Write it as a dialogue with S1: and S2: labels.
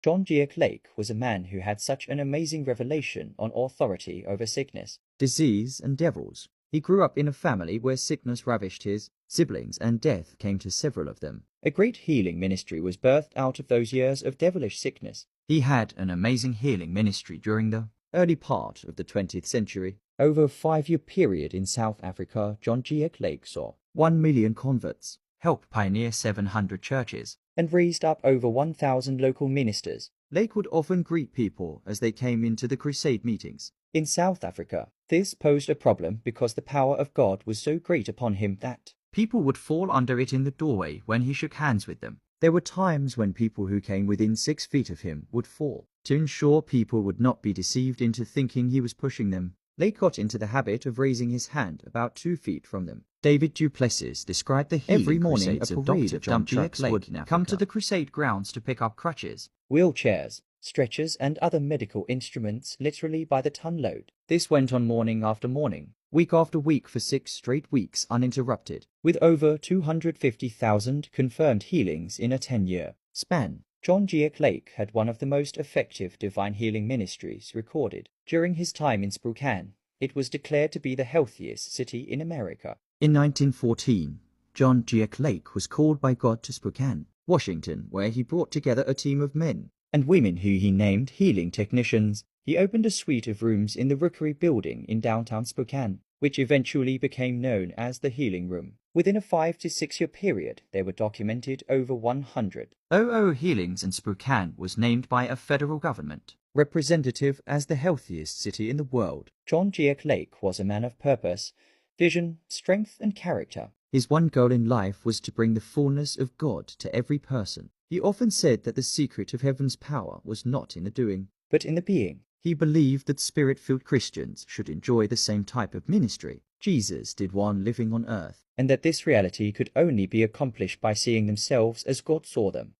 S1: John Giek Lake was a man who had such an amazing revelation on authority over sickness,
S2: disease, and devils. He grew up in a family where sickness ravished his siblings and death came to several of them.
S1: A great healing ministry was birthed out of those years of devilish sickness.
S2: He had an amazing healing ministry during the early part of the 20th century.
S1: Over a 5-year period in South Africa, John Giek Lake saw
S2: 1 million converts, helped pioneer 700 churches,
S1: and raised up over 1,000 local ministers.
S2: Lake would often greet people as they came into the crusade meetings.
S1: In South Africa, this posed a problem because the power of God was so great upon him that
S2: people would fall under it in the doorway when he shook hands with them. There were times when people who came within 6 feet of him would fall. To ensure people would not be deceived into thinking he was pushing them, Lake got into the habit of raising his hand about 2 feet from them. David Du Plessis described the healing
S1: every morning
S2: crusades
S1: a
S2: of
S1: parade
S2: Dr.
S1: of
S2: John
S1: dump trucks
S2: Lake
S1: would
S2: come to the crusade grounds to pick up crutches,
S1: wheelchairs, stretchers, and other medical instruments literally by the ton-load. This went on morning after morning, week after week for 6 straight weeks uninterrupted, with over 250,000 confirmed healings in a 10-year span. John Giek Lake had one of the most effective divine healing ministries recorded. During his time in Spokane, it was declared to be the healthiest city in America.
S2: In 1914, John Giek Lake was called by God to Spokane, Washington, where he brought together a team of men
S1: and women who he named healing technicians. He opened a suite of rooms in the Rookery Building in downtown Spokane, which eventually became known as the Healing Room. Within a 5 to 6 year period, there were documented over 100
S2: healings, and Spokane was named by a federal government representative as the healthiest city in the world.
S1: John Giek Lake was a man of purpose, vision, strength, and character.
S2: His one goal in life was to bring the fullness of God to every person. He often said that the secret of heaven's power was not in the doing,
S1: but in the being.
S2: He believed that spirit-filled Christians should enjoy the same type of ministry Jesus did while living on earth,
S1: and that this reality could only be accomplished by seeing themselves as God saw them.